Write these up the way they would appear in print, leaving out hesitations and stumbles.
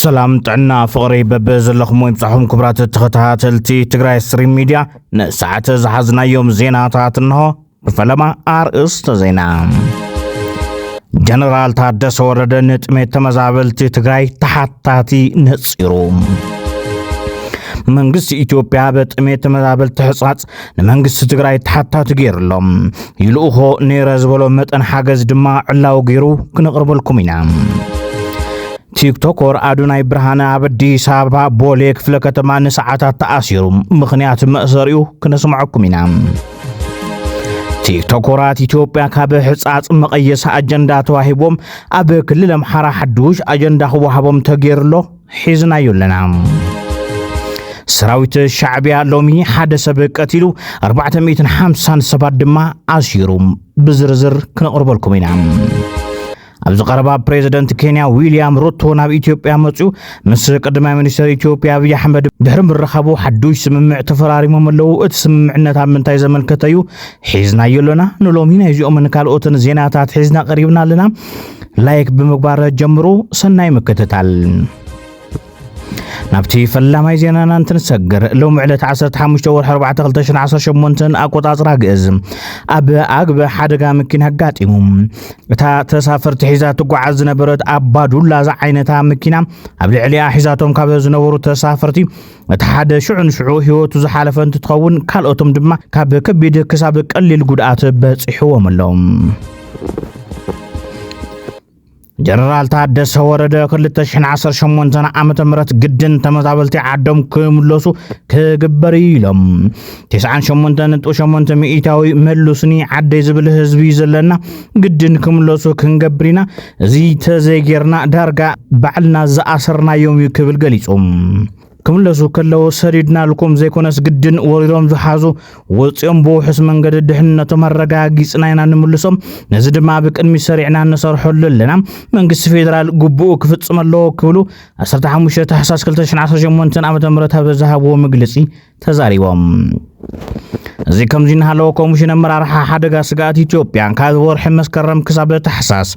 سلام تعنا فقري ببزلخم ويبصحهم كبرات تختاتلتي تግራይ ስትሪም ሚዲያ ንሰዓት ዝሓዝና ዮም ዜናታት እንሆ በፈለማ አርእስተ ዜና ጀነራል ታደሰ ወረደ ንጥሜት ተመዛበልቲ ትግራይ ተሓታቲ ነጽሩ መንግስት ኢትዮጵያ በጥሜት ተመዛበልቲ ሕጻጽ ንመንግስት ትግራይ ተሓታቲ ገይርሎም ይልኡሆ ነይረ ዝበሎ መጠን ሓገዝ ድማ ዕላው ገይሩ ክንቅርበልኩም ኢና ቲክቶከር አዱናይ ብርሃነ አብዲስ አበባ ቦሌ ክፍለ ከተማ ንሰዓታት ተኣሲሩ ምኽንያት መእሰሪኡ ክነስማዓኩም ኢና ቲክቶከራት ኢትዮጵያ ካብ ሕጻጽ መቀየስ አጀንዳ ተዋሂቦም ኣብ ክልል አምሓራ ሓዱሽ አጀንዳ ክወሃቦም ተገይርሎ ሒዝናዮ ኣለና ሰራዊት ሻዕቢያ ሎሚ ሓደ ሰብ ቀቲሉ 450 ሰባት ድማ ኣሲሩ ብዝርዝር ክንቅርበልኩም ኢና أبز قربا بريزيدنت كينيا ويليام روتو ناب إثيوبيا مصيو مس قدما مينستر إثيوبيا أبي أحمد دحرم الرخابو حدوش سممع تفراري مملو اتسمعنتا منتاي زمن كتايو حيزنا يلونا نلومينا يجو من كالوتن زيناتات حيزنا قريبنا لنا لايك بمقبار جمرو سناي مكتتال نبتي فلما يزينا ننتنسجر لو معلت 15 ور 14 اقوطاصرا غزم اب اغب حدغا مكين هغاطيمم تا تسافر تحيزات تغعز نبرت ابادولا ز عينتا مكينا اب لعليا حيزاتهم كاب زنورو تسافرتي تحد شعو هيوتو زحالفن تتخون كالوتم دما كاب كبيد كساب قليل غدات بصحوم اللهم جنرال ታደሰ ወረደ 2018 ዓመተ ምህረት ግድን ተመዛበልቲ ዓዶም ክምለሱ ከግበር ኢሎም 98.8 ሚኢታዊ መልሱኒ ዓደይ ዝብል ህዝቢ ዘለና ግድን ክምለሱ ክንገብሪና እዚ ተዘገርና ዳርጋ ባዕልና ዘአሰርናዮም ይክብል ገሊጾም كملسو كلو سريدنا لكم زي كونس جدن وريدهم زحازو وصيهم بوحس منجد دحنا تمرقا جيسنا نملسهم نزد ما بك انمي سريعنا نصر حل لنا منقس فيدرال قبوه كفتس ملو كولو أسرت حموشة تحساس كلتشن 10 جمونتن عمد مرتها بزهاب ومجلسي تزاريوهم زي كم زين هلو كومشن مرارحة حدقا سقات إثيوبيا كاد ورح مسكرم كساب تحساس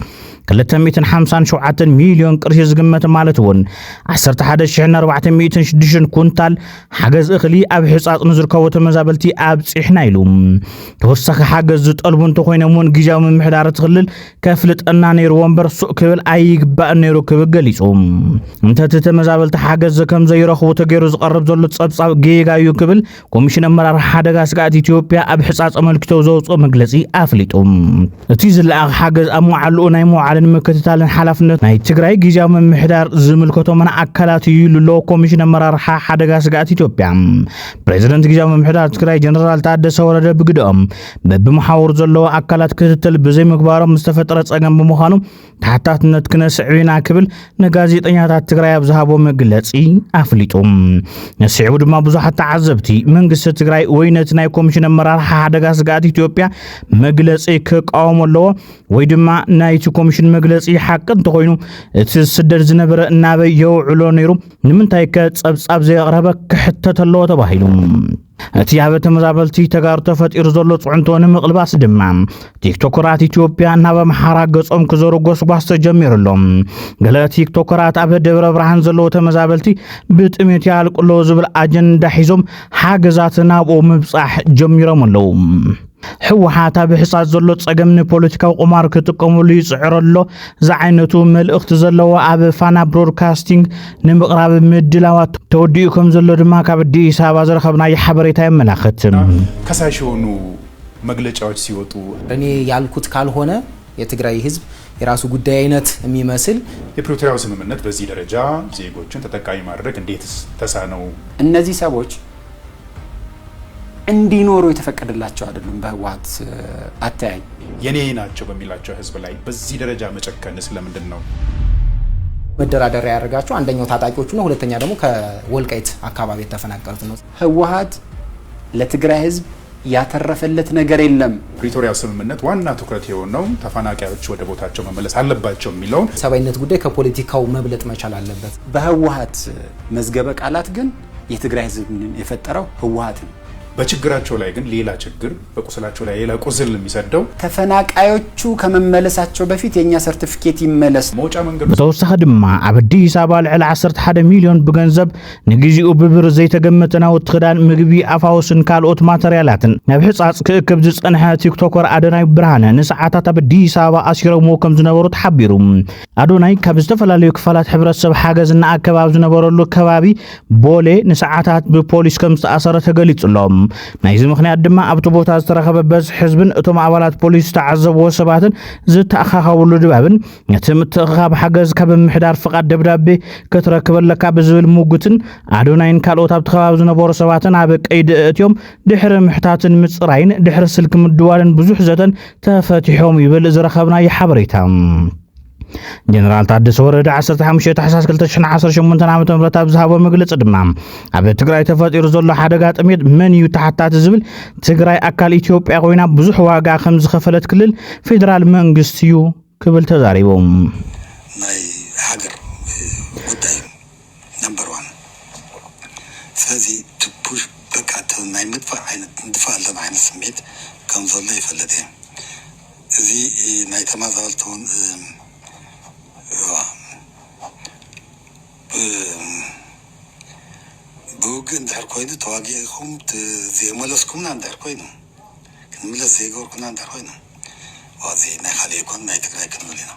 257 مليون قرش زقمت مالتون 11406 كونتال حجز اخلي اب حصاص نزركو تمزابلتي اب صحنا يلوم توسخ حجز زطلبون تخوينمون غيجاو ممحدار تخلل كفلطنا نير ومبر سوق كبل ايغبا نيرو كبغليصوم انت تتمزابلت حجز كم زيرخو تغيرو زقرب زلو تصبصاب غيغايو كبل كوميشن مرار حدغا سقات ኢትዮጵያ اب حصاص ملكتو زوصو مغلصي افليطوم اتي زلا حجز امعلو ناي معلن مكتتالن حلافነት ናይ ትግራይ ጊዜያዊ መምሕዳር ዝምልከቶ መና አካላት ይሉሎ ኮሚሽን መራርሓ ሓደጋ ስጋት ኢትዮጵያ ፕሬዝዳንት ጊዜያዊ መምሕዳር ትግራይ ጀነራል ታደሰ ወረደ ብግዶም በብመሓወር ዘሎ አካላት ክትትል በዘይ ምግባሮም መስተፈጠረ ጸገም በመሆኑ ታታትነት ክነስዕቢና ክብል ነጋዜጠኛታት ትግራይ ኣብዝሃቦ መግለጺ አፍሊጦም ነስዕቡ ድማ ብዙሓት ተዓዘብቲ መንግስት ትግራይ ወይነት ናይ ኮሚሽን መራርሓ ሓደጋ ስጋት ኢትዮጵያ መግለጺ ከቃወመሎ ወይ ድማ ናይ ኮሚሽን መግለጺ حقን ተኮይኑ እትስደድ ዝነበረ እናበይ የውዕሎ ነይሩ ንምንታይ ከጸብጻብ ዘቅረበ ክሕተተሎ ተባሂሉ እቲ ያበ ተመዛበልቲ ተጋር ተፈጢር ዘሎ ጽዕንቶን ምቅልባስ ድማ ቲክቶከራት ኢትዮጵያ ናብ አምሓራ ገጾም ክዘረጎስ ጓስ ተጀሚርሎም ገለ ቲክቶከራት ኣብ ደብረ ብርሃን ዘሎ ተመዛበልቲ ብጥሜት ያልቅሎ ዝብል አጀንዳ ሒዞም ሓገዛትና ምብጻሕ ጀሚሮም ኣለው حوحات بحصاد زلو ጸገምኒ ፖለቲካዊ ቁማር ክጥቀሙሉ ይጽዕረሎ ዝዓይነቱ መልእኽቲ ዘለዎ ኣብ ፋና ብሮድካስቲንግ ንምቕራብ ምድላዋት ተወዲኡኩም ዘሎ ድማ ካብ አዲስ አበባ ዘረኸብና የሐበሬታ ይመላኸት ከሳሽ ሆኑ መግለጫዎች ሲወጡ እኔ ያልኩት ካልሆነ የትግራይ ህዝብ የራሱ ጉዳይ አይነት የሚመስል የፕሪቶሪያው ስምምነት በዚህ ደረጃ ዜጎችን ተጠቃሚ ማድረግ እንዴት ተሳነው እነዚህ ሰዎች እንዲኖሩ የተፈቀደላቸው አይደለም በህዋት አታይ የኔ ናቸው በሚላቸው ህዝብ ላይ በዚህ ደረጃ መጨከን ስለምንድን ነው መደራደሪያ ያደርጋቸው አንደኛው ታጣቂዎቹ ነው ሁለተኛ ደግሞ ከወልቃይት አካባቢ ተፈናቀሉት ነው ህዋት ለትግራይ ህዝብ ያተረፈለት ነገር የለም ፕሪቶሪያው ስምምነት ዋና ትኩረት የሆነው ተፈናቃዮች ወደ ቦታቸው መመለስ አለባቸው የሚለው ሰባይነት ጉዳይ ከፖለቲካው መብለጥ መቻል አለበት በህዋት መዝገበ ቃላት ግን የትግራይ ህዝብን የፈጠረው ህዋት ነው በችግራቸው ላይ ግን ሌላ ችግር በቁስላቸው ላይ ሌላ ቁስል የሚሰደው ተፈናቃዮቹ ከመመለሳቸው በፊት የኛ ሰርቲፊኬት ይመለስ መውጫ መንገድ ብተወሳኺ ድማ ኣብ አዲስ አበባ ልዕሊ 11 ሚልዮን ብገንዘብ ንግዚኡ ብብር ዘይተገመተ ናውቲ ክዳን ምግቢ ኣፋውስን ካልኦት ማተርያላትን ናብ ሕጻጽ ክእክብ ዝጸንሐ ቲክቶከር ኣዶናይ ብርሃነ ንሰዓታት ኣብ አዲስ አበባ ኣሲሮምዎ ከም ዝነበሩ ተሓቢሩ ኣዶናይ ካብ ዝተፈላለዩ ክፋላት ሕብረተሰብ ሓገዝ እናኣከብ ኣብ ዝነበረሉ ከባቢ ቦሌ ንሰዓታት ብፖሊስ ከም ዝተኣሰረ ተገሊጹሎም ናይዚ ምኽንያት ድማ ኣብቲ ቦታ ዝተረኸበ በዝሒ ህዝብን እቶም ኣባላት ፖሊስ ተዓዘብዎ ሰባትን ዝተኣኻኸብሉ ድባብን ነቲ ምትእኽኻብ ሓገዝ ካብ ምሕዳር ፍቓድ ደብዳቤ ክትረክበለካ ብዝብል ሙግትን ኣዶናይን ካልኦት ኣብቲ ከባቢ ዝነበሩ ሰባትን ኣብ ቀይዲ እትዮም ድሕሪ ምሕታትን ምፅራይን ድሕሪ ስልኪ ምድዋልን ብዙሕ ዘተን ተፈቲሖም ይብል ዝረኸብናዮ ሓበሬታ ጀነራል ታደሰ ወረደ 15 ታሕሳስ 2018 ዓ.ም ኣብ ዝሃቦ መግለጺ ድማ ኣብ ትግራይ ተፈጢሩ ዘሎ ሓደጋ ጥሜት መን እዩ ተሓታቲ ዝብል ትግራይ ኣካል ኢትዮጵያ ኮይና ብዙሕ ዋጋ ከም ዝኸፈለት ክልል ፌደራል መንግስቲ እዩ ክብል ተዛሪቦም ናይ ሃገር ጉዳይ ነምበር 1 ስለዚ ትፑሽ በቃ ናይ ምድፋዕ ዓይነት እንድፋዕ ለና ዓይነት ስሜት ከም ዘሎ ይፈለጥ እዚ ናይ ተማዛበልተውን بوجن دهر كوينه تواجهكم زيملسكم نندهر كوينه كنملس زيجوركم نندهر كوينه وهذه نخليكم نيتكراي كنولينا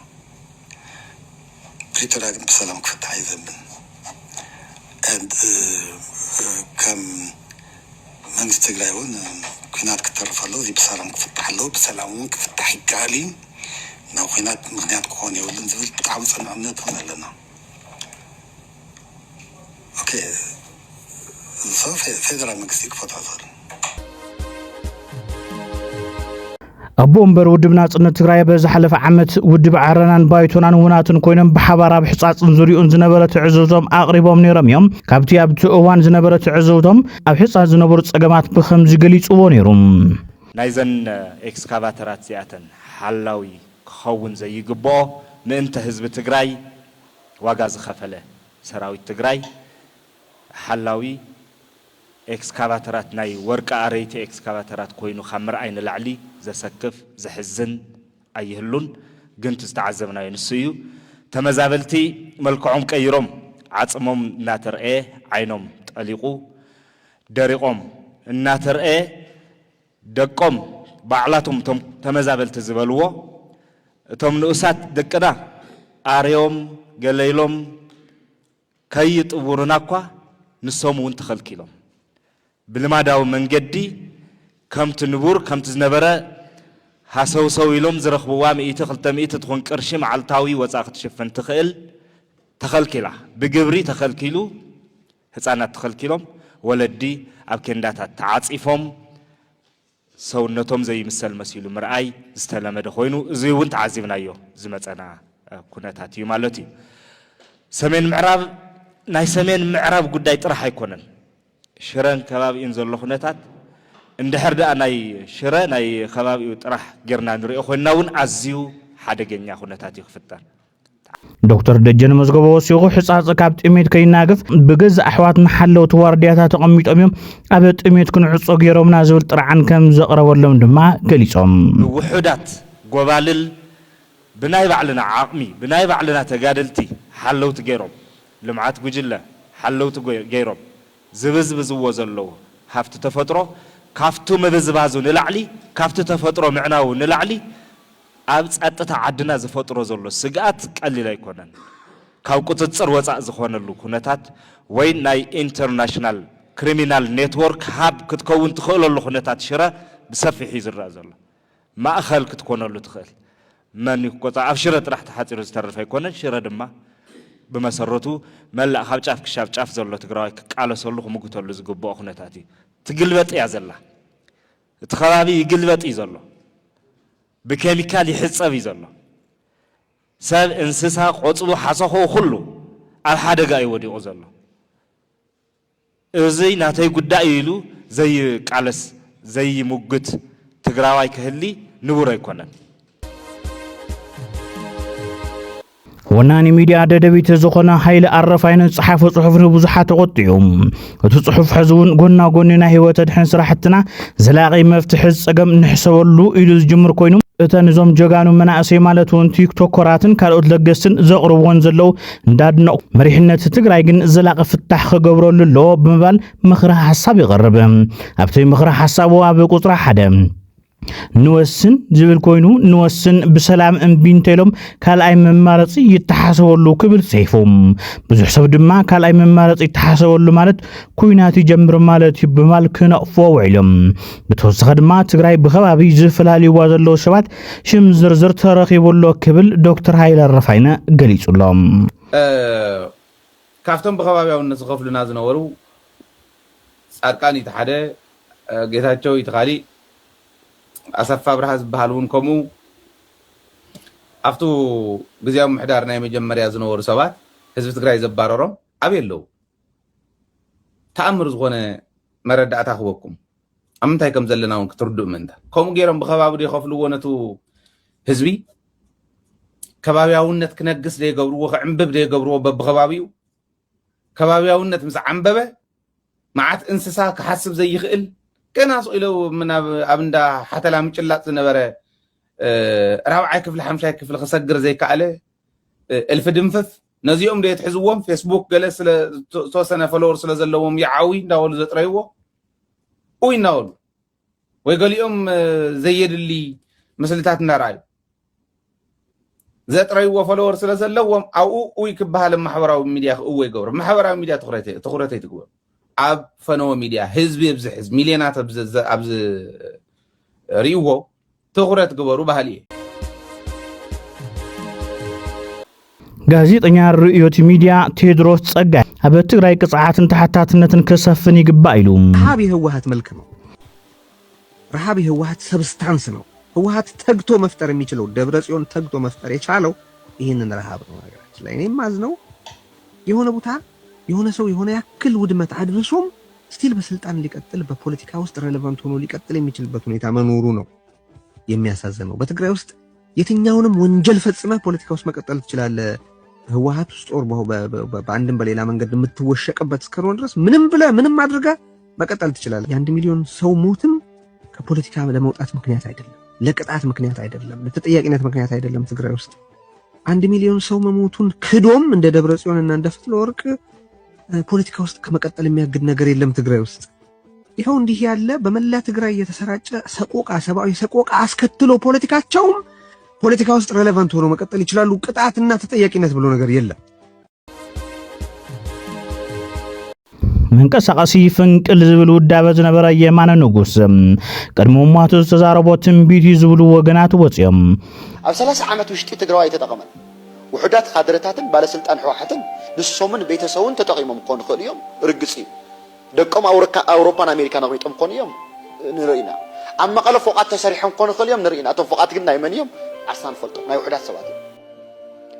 بريتراك بسلام كفتح يذبن and كم من استقلايون كنات كترف الله زي بسلام كفتح الله بسلام كفتح الكالي ناوخينات مغنيات كوني ولا نزل تعاوز أنا عملت هنا لنا أوكي صار فيدرال مكسيك فتحضر أبو أمبر ودب ناصرنا تግራይ በዝሓለፈ ዓመት ውድብ ዓረናን ባይቶናን ውናትን ኮይኖም ብሓባር ኣብ ሕጻጽ ዙርዩን ዝነበረ ትዕዘብቶም ኣቕሪቦም ነይሮም እዮም ካብቲ ኣብቲ እዋን ዝነበረ ትዕዘብቶም ኣብ ሕጻጽ ዝነበሩ ጸገማት ብኸምዚ ገሊጽዎ ነይሮም ናይዘን ኤክስካቫተራት ዚኣተን ሓላዊ ክኸውን ዘይግብኦ ምእንተ ህዝቢ ትግራይ ዋጋ ዝኸፈለ ሰራዊት ትግራይ ሓላዊ ኤክስካቫተራት ናይ ወርቂ ኣረይቲ ኤክስካቫተራት ኮይኑ ካብ ምርኣይ ንላዕሊ ዘሰክፍ ዘሕዝን ኣይህሉን ግን ዝተዓዘብናዮ ንሱ እዩ ተመዛበልቲ መልክዖም ቀይሮም ዓጽሞም እናተርአ ዓይኖም ጠሊቁ ደሪቆም እናተርአ ደቆም ባዕላቶም ተመዛበልቲ ዝበልዎ እቶም ንኡሳት ደቅና ኣርዮም ገለይሎም ከይጥውሩና እኳ ንሶም እውን ተኸልኪሎም ብልማዳዊ መንገዲ ከምቲ ንቡር ከምቲ ዝነበረ ሃሰውሰው ኢሎም ዝረኽብዋ 100-200 ትኾን ቅርሺ መዓልታዊ ወፃእ ክትሽፍን ትኽእል ተኸልኪላ ብግብሪ ተኸልኪሉ ህፃናት ተኸልኪሎም ወለዲ ኣብ ኬንዳታት ተዓፂፎም ሰውነቶም ዘይምሰል መሲሉ ምርኣይ ዝተለመደ ኮይኑ እዚ እውን ተዓዚብናዮ ዝመፀና ኩነታት እዩ ማለት እዩ ሰሜን ምዕራብ ናይ ሰሜን ምዕራብ ጉዳይ ጥራሕ ኣይኮነን ሽረን ከባቢኡን ዘሎ ኩነታት እንድሕር ደኣ ናይ ሽረ ናይ ከባቢኡ ጥራሕ ጌርና ንሪኦ ኮይና እውን ኣዝዩ ሓደገኛ ኩነታት እዩ ክፍጠር ዶክተር ደጀነ መዝገቦ ወሲኹ ሕጻጽ ካብ ጥሜት ከይናግፍ ብገዛ ኣሕዋትና ሓለውቲ ዋርድያታት ተቐሚጦም እዮም ኣብ ጥሜት ክንዕጾ ገይሮምና ዝብል ጥርዓን ከም ዘቕረበሎም ድማ ገሊጾም ውሑዳት ጎባልል ብናይ ባዕልና ዓቕሚ ብናይ ባዕልና ተጋደልቲ ሓለውቲ ገይሮም ልምዓት ጉጅለ ሓለውቲ ገይሮም ዝብዝብዝዎ ዘለዉ ሃፍቲ ተፈጥሮ ካፍቱ ምብዝባዙ ንላዕሊ ካፍቲ ተፈጥሮ ምዕናው ንላዕሊ ኣብ ጸጥታ ዓድና ዝፈጥሮ ዘሎ ስግኣት ቀሊል ኣይኮነን ካብ ቁፅፅር ወፃእ ዝኾነሉ ኩነታት ወይ ናይ ኢንተርናሽናል ክሪሚናል ኔትወርክ ሃብ ክትከውን ትኽእለሉ ኩነታት ሽረ ብሰፊሕ ይዝረአ ዘሎ ማእኸል ክትኮነሉ ትኽእል መን ይቆፃ ኣብ ሽረ ጥራሕ ተሓፂሩ ዝተረፈ ኣይኮነን ሽረ ድማ ብመሰረቱ መላእ ካብ ጫፍ ክሻፍ ጫፍ ዘሎ ትግራዋይ ክቃለሰሉ ክምግተሉ ዝግብኦ ኩነታት እዩ ትግልበጥ እያ ዘላ እቲ ከባቢ ይግልበጥ እዩ ዘሎ بكيميكال يحصب يزلو سب انسسا قصبو حصخو كله على حدغا يوديو زلو ازي ناتاي غدا يلو زي قالس زي مغت تግራዋይ كهلي نبور يكونن ወናኒ ሚድያ ደደቢት ዝኾነ ኃይለ አረፋይነ ጽሐፈ ጽሑፍን ብዙሓት ተቆጥዑም እቲ ጽሑፍ ሕዝውን ጎና ጎንና ህይወት ድሕን ስራሕትና ዘላቂ መፍትሕ ጸገም ንሕሰበሉ ኢሉ ዝጅምር ኮይኑ እተንዞም ጀጋኑ መናእሰይ ማለት እውን ቲክቶከራትን ካልኦት ለገስትን ዘቕርብዎን ዘለው እንዳድነቁ መሪሕነት ትግራይ ግን ዘላቂ ፍታሕ ክገብረሉ ኣሎ ብምባል ምኽረ ሓሳብ ይቐርብ ኣብቲ ምኽረ ሓሳቡ ኣብ ቁጥሪ 1 ንወስን ዝብል ኮይኑ ንወስን ብሰላም እንቢንተሎም ካልኣይ መማረፂ ይተሓሰበሉ ክብል ጽሒፎም ብዙሕ ሰብ ድማ ካልኣይ መማረፂ ይተሓሰበሉ ማለት ኩናት ይጀምር ማለት ይብማል ክነቕፎ ውዒሎም ብተወሳኺ ድማ ትግራይ ብኸባቢ ዝፈላለዩዋ ዘለዉ ሰባት ሽም ዝርዝር ተረኺቡሎ ክብል ዶክተር ሃይለ አረፋይነ ገሊጹሎም ካፍቶም ብኸባቢያውነት ዝኸፍሉና ዝነበሩ ጻድቃን ይተሓደ ጌታቸው ይተኻሊ አሰፋ ብርሃ ዝበሃል እውን ከምኡ ኣብቱ ግዜያዊ ምሕዳር ናይ መጀመርያ ዝነበሩ ሰባት ህዝቢ ትግራይ ዘባረሮም ኣብየለው ተኣምር ዝኾነ መረዳእታ ክበኩም ኣብ ምንታይ ከም ዘለና እውን ክትርድኡ ምንታ ከምኡ ገይሮም ብኸባቢ ይኸፍልዎ ነቱ ህዝቢ ከባቢያውነት ክነግስ ደይገብርዎ ክዕንብብ ደይገብርዎ በብኸባቢኡ ከባቢያውነት ምስ ዓንበበ መዓት እንስሳ ክሓስብ ዘይኽእል كنا سئلوا من أبندا حتى لا مجلات زنبرة رابعة كفل حمشة كفل خسجر زي كعله ألف دمفف نزيهم ده يتحزوهم فيسبوك جلس توسنا فلورس لزلهم يعوي ناول زتريوه وين ناول ويقول يوم زيد اللي مسلتات نراي زتريوه فلورس لزلهم أو ويكبها لما حوارا ميديا هو يجور ما حوارا ميديا تخرتي تقول ኣብ ፈነወ ሚድያ ህዝቢ ብዝ ህዝብ ሚልዮናት ኣብዝ ሪዎ ትኹረት ግበሩ ባህሊ ጋዜጠኛ ርእዮት ሚድያ ቴድሮስ ጸጋይ ኣብ ትግራይ ቅጽዓትን ተሓታትነትን ከሰፍን ይግባእ ኢሉ ረሃብ የህወሓት መልክ ነው ረሃብ የህወሓት ሰብስታንስ ነው ህወሓት ተግቶ መፍጠር የሚችለው ደብረጽዮን ተግቶ መፍጠር የቻለው ይህንን ረሃብ ነው ነገራችን ላይ እኔም ማዝነው የሆነ ቦታ የሆነ ሰው የሆነ ያክል ውድመት አድርሶም ስቲል በስልጣን ሊቀጥል በፖለቲካ ውስጥ ሬሌቫንት ሆኖ ሊቀጥል የሚችልበት ሁኔታ መኖሩ ነው የሚያሳዝነው በትግራይ ውስጥ የትኛውንም ወንጀል ፈጽመ ፖለቲካ ውስጥ መቀጠል ትችላለህ ህወሓት ውስጥ ጦር በአንድም በሌላ መንገድ የምትወሸቅበት እስከሆነ ድረስ ምንም አድርጋ መቀጠል ትችላለህ የ1 ሚሊዮን ሰው ሞትም ከፖለቲካ ለመውጣት ምክንያት አይደለም ለቅጣት ምክንያት አይደለም ለተጠያቂነት ምክንያት አይደለም ትግራይ ውስጥ 1 ሚሊዮን ሰው መሞቱን ክዶም እንደ ደብረጽዮንና እንደ ፍትለወርቅ ፖለቲካ ውስጥ ከመቀጠል የሚያግድ ነገር የለም ትግራይ ውስጥ ይሄው እንዲህ ያለ በመላ ትግራይ የተሰራጨ ሰቆቃ ሰባዊ ሰቆቃ አስከትሎ ፖለቲካቸውም ፖለቲካ ውስጥ ሬሌቫንት ሆኖ መቀጠል ይችላሉ ቅጣትና ተጠያቂነት ብሎ ነገር የለም መንቀሳቀሲ ፍንቅል ዝብሉ ውዳበ ዝነበረ የማነ ንጉስ ቀድሞ ሟቱ ተዛረቦትን ቢቲ ዝብሉ ወገናት ወጽዮም ኣብ 30 ዓመት ውሽጢ ትግራዋይ ተጠቀመን ውሕዳት ካድረታትን ባለስልጣን ህወሓትን ንሶምን ቤተሰቡን ተጠቂሞም ኮን ኸልዮም ርግጽ ደቆም አውሮፓን አሜሪካን አቆይቶም ኮን እዮም ንርኢና ኣብ መቀለ ፎቃት ተሰሪሖም ኮን ኸልዮም ንርኢና እቶም ፎቃት ግን ናይ መን እዮም ዓርሳን ፈልጦ ናይ ውሕዳት ሰባት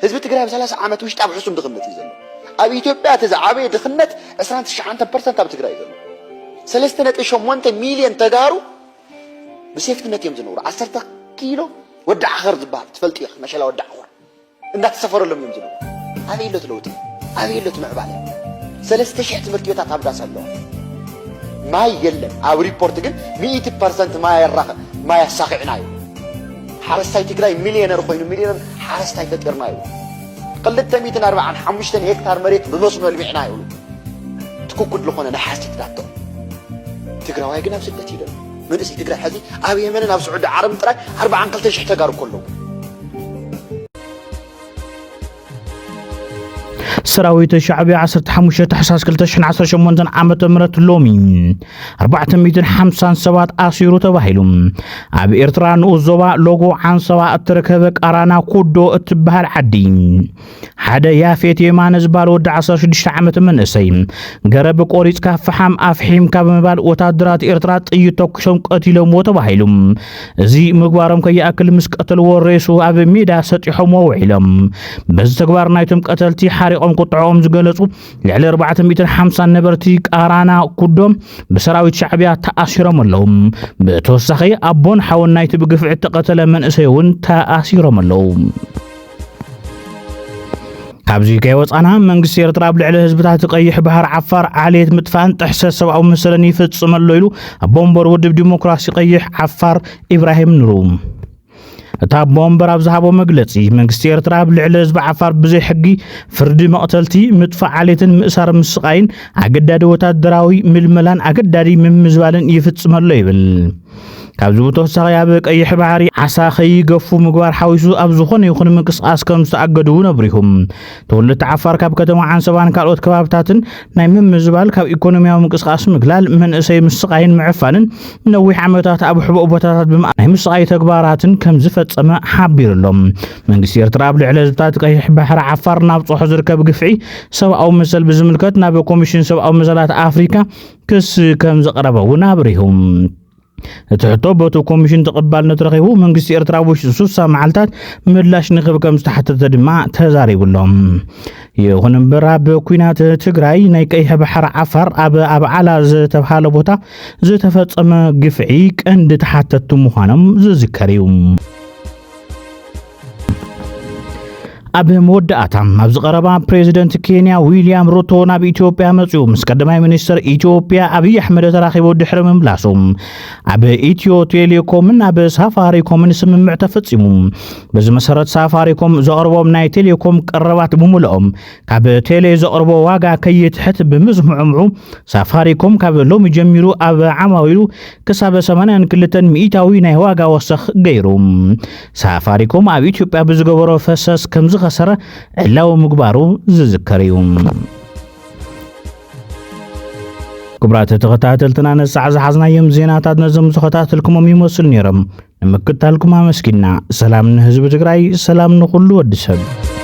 ህዝቢ ትግራይ ኣብ 30 ዓመት ውሽጢ ኣብ ሕሱም ድኽነት እዩ ዘሎ ኣብ ኢትዮጵያ ተዛዓበየ ድኽነት 29% ኣብ ትግራይ ዘሎ 3.8 ሚልዮን ተጋሩ ብሴፍትነት እዮም ዝነብሩ 10 ኪሎ ወዲ ዓኸር ዝበሃል ትፈልጥ ኢኻ መሸላ ወዲ ዓኸር እንዳተሰፈረሎም እዮም ዝነብሩ ኣበይ ለት ለውጢ ኣበይ ለት ምዕባለ 3000 ትምህርት ቤታት ኣብዳስ ኣለዋ ማይ የለን ኣብ ሪፖርት ግን 100% ማይ ያራኸ ማይ ያሳኺዕና እዩ ሓረስታይ ትግራይ ሚልዮነር ኮይኑ ሚልዮነር ሓረስታይ ተጠርና እዩ 245 ሄክታር መሬት ብመስኖ ልሚዕና ይብሉ ትኩኩድ ዝኾነ ናሓስቲ ትዳቶ ትግራዋይ ግን ኣብ ስደት ይደል መንእሰይ ትግራይ ሕዚ ኣብ የመንን ኣብ ስዑድ ዓረብ ጥራይ 42000 ተጋሩ ከለዉ ሰራዊት ሻዕቢያ 15 ታሕሳስ 2018 ዓመተ ምህረት ሎሚ 457 ኣሲሩ ተባሂሉ ኣብ ኤርትራ ንኡስ ዞባ ሎጎ ዓንሰባ እትርከበ ቃራና ኩዶ እትበሃል ዓዲ ሓደ ያፌት የማነ ዝባል ወዲ 16 ዓመት መንእሰይ ገረብ ቆሪጽካ ፍሓም ኣፍሒምካ ብምባል ወታደራት ኤርትራ ጥይት ተኩሶም ቀቲሎም ተባሂሉ እዚ ምግባሮም ከይኣክል ምስ ቀተልዎ ሬሱ ኣብ ሜዳ ሰጢሖም ውዒሎም በዚ ተግባር ናይቶም ቀተልቲ ሓሪቆም ቁጥዖም ዝገለጹ ልዕሊ 450 ነበርቲ ቃራና ኩዶም ብሰራዊት ሻዕቢያ ተኣሲሮም ኣለዉ ብተወሳኺ ኣቦን ሓውን ናይቲ ብግፍዒ ተቐተለ መንእሰይ እውን ተኣሲሮም ኣለዉ ካብዚ ከይወፃና መንግስቲ ኤርትራ ብልዕሊ ህዝብታት ቀይሕ ባህር ዓፋር ዓልየት ምጥፋእን ጥሕሰት ሰብኣዊ መሰለን ይፍጽመሎ ኢሉ ቦምበር ውድብ ዲሞክራሲ ቀይሕ ዓፋር ኢብራሂም ኑሩ እታ ቦምበር ኣብ ዝሃቦ መግለጺ መንግስቲ ኤርትራ ብልዕሊ ህዝቢ ዓፋር ብዘይ ሕጊ ፍርዲ መቕተልቲ ምጥፋእ ዓልየትን ምእሳር ምስቃይን ኣገዳዲ ወታደራዊ ምልመላን ኣገዳዲ ምምዝባልን ይፍጽመሎ ይብል ካብዚ ተወሳኺ ኣብ ቀይሕ ባህሪ ዓሳ ከይገፉ ምግባር ሓዊሱ ኣብ ዝኾነ ይኹን ምንቅስቃስ ከም ዝተኣገዱ ነብሪሁም ተወለድቲ ዓፋር ካብ ከተማ ዓንሰባን ካልኦት ከባብታትን ናይ ምምዝባል ካብ ኢኮኖሚያዊ ምንቅስቃስ ምግላል መንእሰይ ምስቃይን ምዕፋንን ነዊሕ ዓመታት ኣብ ሕቡእ ቦታታት ናይ ምስቃይ ተግባራትን ከም ዝፈጸመ ሓቢሩሎም መንግስቲ ኤርትራ ኣብ ልዕሊ ህዝብታት ቀይሕ ባህሪ ዓፋር ናብ ጾሖ ዝርከብ ግፍዒ ሰብኣዊ መሰል ብዝምልከት ናብ ኮሚሽን ሰብኣዊ መሰላት ኣፍሪካ ክስ ከም ዘቕረበ እውን ኣብሪሁም እትሕቶ በቱ ኮሚሽን ተቀባልነት ረኺቡ መንግስቲ ኤርትራ ውሽጢ 60 መዓልታት ምላሽ ንኽብ ከም ዝተሓተተ ድማ ተዛሪቡሎም ይኹን እምበር ኣብ ኩናት ትግራይ ናይ ቀይሕ ባሕሪ ዓፋር ኣብ ዓላ ዝተባሃለ ቦታ ዝተፈጸመ ግፍዒ ቀንዲ ተሓተቱ ምዃኖም ዝዝከር እዩ ኣብ መወዳእታ ኣብ ዝቐረባ ፕሬዝደንት ኬንያ ዊልያም ሩቶ ናብ ኢትዮጵያ መጽኡ ምስ ቀዳማይ ሚኒስትር ኢትዮጵያ አብይ አሕመድ ተራኺቡ ድሕሪ ምምላሱ ኣብ ኢትዮ ቴሌኮም ኣብ ሳፋሪኮም ስምምዕ ተፈጺሙ በዚ መሰረት ሳፋሪኮም ዘቕርቦም ናይ ቴሌኮም ቀረባት ብምልኦም ካብ ቴሌ ዘቕርቦ ዋጋ ከይትሕት ብምዝምዕምዑ ሳፋሪኮም ካብ ሎሚ ጀሚሩ ኣብ ዓማዊሉ ክሳብ 82 ሚእታዊ ናይ ዋጋ ወሰኽ ገይሩ ሳፋሪኮም ኣብ ኢትዮጵያ ብዝገበሮ ፈሰስ ከም خسر علاو مقبارو زذكريهم كبرات تغتاتلتنا نسع زحزنا يم زيناتات نزم زخطاتلكم وميموصل نيرم نمكتالكم مسكينا سلام نهزب تقراي سلام نقول ود سب